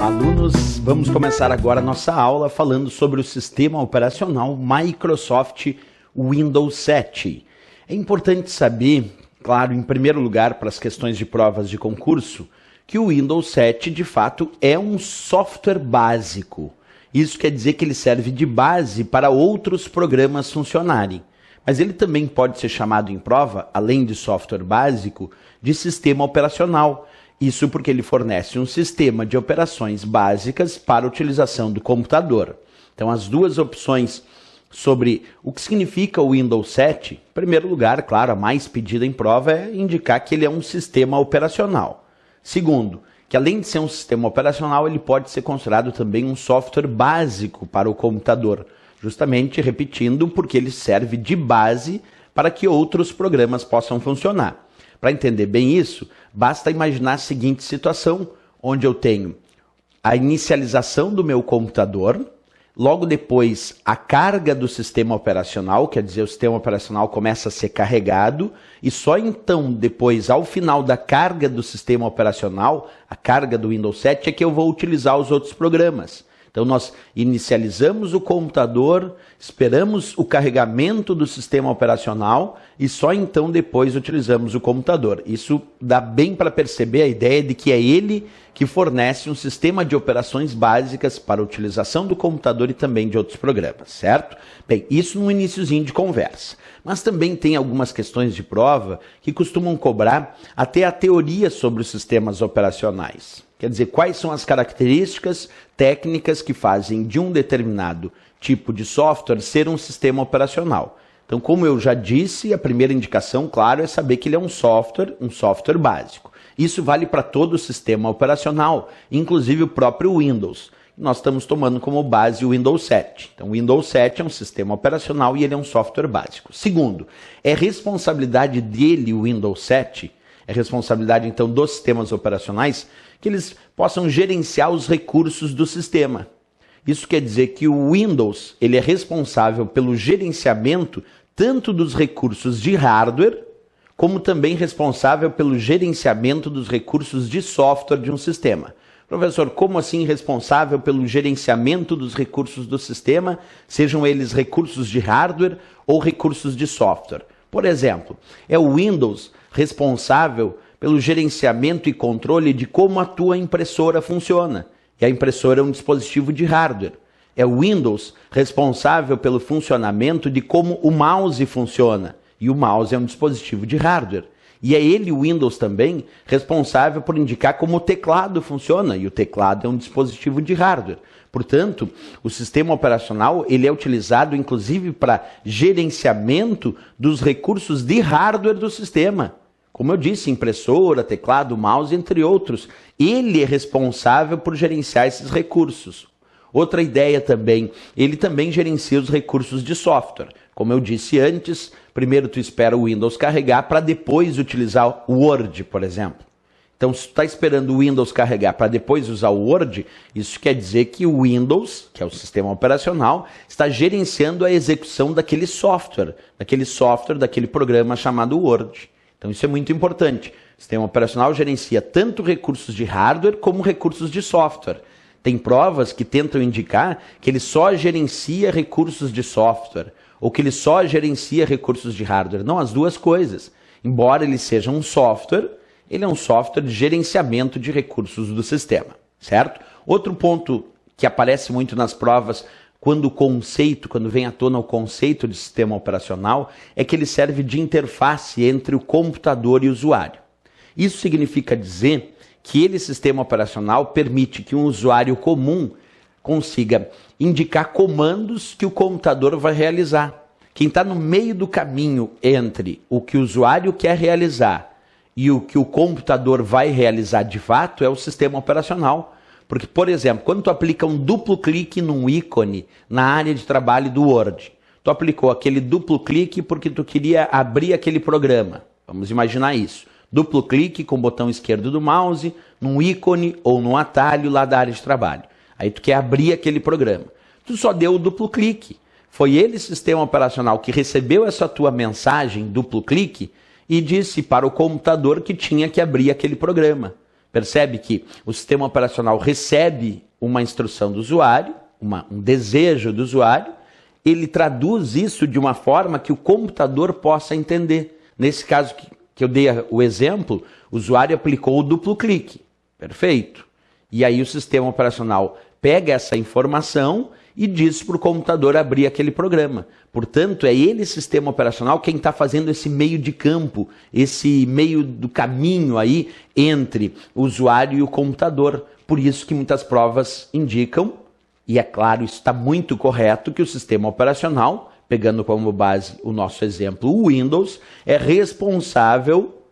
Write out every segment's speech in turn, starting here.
Alunos, vamos começar agora a nossa aula falando sobre o sistema operacional Microsoft Windows 7. É importante saber, claro, em primeiro lugar, para as questões de provas de concurso, que o Windows 7, de fato, é um software básico. Isso quer dizer que ele serve de base para outros programas funcionarem. Mas ele também pode ser chamado em prova, além de software básico, de sistema operacional. Isso porque ele fornece um sistema de operações básicas para a utilização do computador. Então, as duas opções sobre o que significa o Windows 7, em primeiro lugar, claro, a mais pedida em prova é indicar que ele é um sistema operacional. Segundo, que além de ser um sistema operacional, ele pode ser considerado também um software básico para o computador, justamente repetindo porque ele serve de base para que outros programas possam funcionar. Para entender bem isso, basta imaginar a seguinte situação, onde eu tenho a inicialização do meu computador, logo depois a carga do sistema operacional, quer dizer, o sistema operacional começa a ser carregado, e só então, depois, ao final da carga do sistema operacional, a carga do Windows 7, é que eu vou utilizar os outros programas. Então, nós inicializamos o computador, esperamos o carregamento do sistema operacional e só então depois utilizamos o computador. Isso dá bem para perceber a ideia de que é ele que fornece um sistema de operações básicas para a utilização do computador e também de outros programas, certo? Bem, isso no iniciozinho de conversa. Mas também tem algumas questões de prova que costumam cobrar até a teoria sobre os sistemas operacionais. Quer dizer, quais são as características técnicas que fazem de um determinado tipo de software ser um sistema operacional. Então, como eu já disse, a primeira indicação, claro, é saber que ele é um software básico. Isso vale para todo o sistema operacional, inclusive o próprio Windows. Nós estamos tomando como base o Windows 7. Então, o Windows 7 é um sistema operacional e ele é um software básico. Segundo, é responsabilidade dele, o Windows 7, é responsabilidade, então, dos sistemas operacionais, que eles possam gerenciar os recursos do sistema. Isso quer dizer que o Windows ele é responsável pelo gerenciamento tanto dos recursos de hardware, como também responsável pelo gerenciamento dos recursos de software de um sistema. Professor, como assim responsável pelo gerenciamento dos recursos do sistema, sejam eles recursos de hardware ou recursos de software? Por exemplo, é o Windows responsável pelo gerenciamento e controle de como a tua impressora funciona. E a impressora é um dispositivo de hardware. É o Windows responsável pelo funcionamento de como o mouse funciona. E o mouse é um dispositivo de hardware. E é ele, o Windows, também responsável por indicar como o teclado funciona. E o teclado é um dispositivo de hardware. Portanto, o sistema operacional ele é utilizado inclusive para gerenciamento dos recursos de hardware do sistema. Como eu disse, impressora, teclado, mouse, entre outros. Ele é responsável por gerenciar esses recursos. Outra ideia também, ele também gerencia os recursos de software. Como eu disse antes, primeiro tu espera o Windows carregar para depois utilizar o Word, por exemplo. Então, se tu está esperando o Windows carregar para depois usar o Word, isso quer dizer que o Windows, que é o sistema operacional, está gerenciando a execução daquele software, daquele programa chamado Word. Então isso é muito importante. O sistema operacional gerencia tanto recursos de hardware como recursos de software. Tem provas que tentam indicar que ele só gerencia recursos de software ou que ele só gerencia recursos de hardware. Não, as duas coisas. Embora ele seja um software, ele é um software de gerenciamento de recursos do sistema, certo? Outro ponto que aparece muito nas provas quando vem à tona o conceito de sistema operacional, é que ele serve de interface entre o computador e o usuário. Isso significa dizer que ele, sistema operacional, permite que um usuário comum consiga indicar comandos que o computador vai realizar. Quem está no meio do caminho entre o que o usuário quer realizar e o que o computador vai realizar de fato é o sistema operacional. Porque, por exemplo, quando tu aplica um duplo clique num ícone na área de trabalho do Word, tu aplicou aquele duplo clique porque tu queria abrir aquele programa. Vamos imaginar isso. Duplo clique com o botão esquerdo do mouse, num ícone ou num atalho lá da área de trabalho. Aí tu quer abrir aquele programa. Tu só deu o duplo clique. Foi ele, sistema operacional, que recebeu essa tua mensagem, duplo clique, e disse para o computador que tinha que abrir aquele programa. Percebe que o sistema operacional recebe uma instrução do usuário, um desejo do usuário, ele traduz isso de uma forma que o computador possa entender. Nesse caso que eu dei o exemplo, o usuário aplicou o duplo clique. Perfeito. E aí o sistema operacional pega essa informação e diz para o computador abrir aquele programa. Portanto, é ele, sistema operacional, quem está fazendo esse meio de campo, esse meio do caminho aí entre o usuário e o computador. Por isso que muitas provas indicam, e é claro, isso está muito correto, que o sistema operacional, pegando como base o nosso exemplo, o Windows, é responsável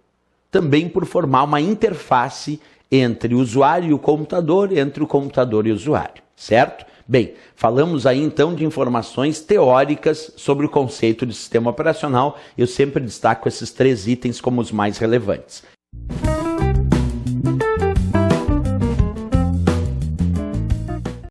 também por formar uma interface entre o usuário e o computador, entre o computador e o usuário, certo? Bem, falamos aí então de informações teóricas sobre o conceito de sistema operacional. Eu sempre destaco esses 3 itens como os mais relevantes.